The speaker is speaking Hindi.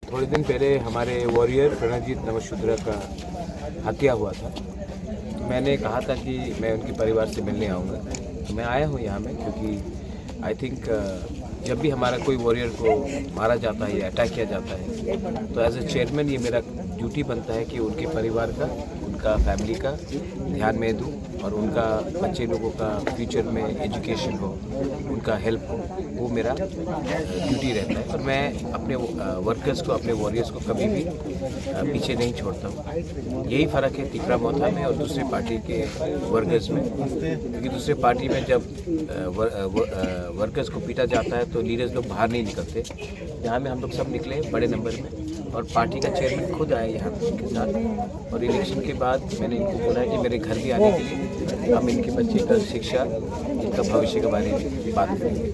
थोड़े दिन पहले हमारे वॉरियर प्रणजीत नमशूद्रा का हत्या हुआ था। तो मैंने कहा था कि मैं उनके परिवार से मिलने आऊँगा, तो मैं आया हूँ यहाँ में, क्योंकि आई थिंक जब भी हमारा कोई वॉरियर को मारा जाता है या अटैक किया जाता है, तो एज ए चेयरमैन ये मेरा ड्यूटी बनता है कि उनके परिवार का, उनका फैमिली का ध्यान में दूँ और उनका बच्चे लोगों का फ्यूचर में एजुकेशन हो, उनका हेल्प हो, वो मेरा ड्यूटी रहता है। और मैं अपने वर्कर्स को, अपने वॉरियर्स को कभी भी पीछे नहीं छोड़ता हूँ। यही फ़र्क है तीपरा मोहता में और दूसरे पार्टी के वर्कर्स में, क्योंकि दूसरे पार्टी में जब वर्कर्स को पीटा जाता है तो लीडर्स लोग बाहर नहीं निकलते। यहाँ में हम लोग सब निकले बड़े नंबर में, और पार्टी का चेयरमैन खुद आए यहाँ के साथ। और इलेक्शन के बाद मैंने इनको बोला कि मेरे घर भी आने के लिए हम इनके बच्चे का शिक्षा, इनका भविष्य के बारे में बात करेंगे।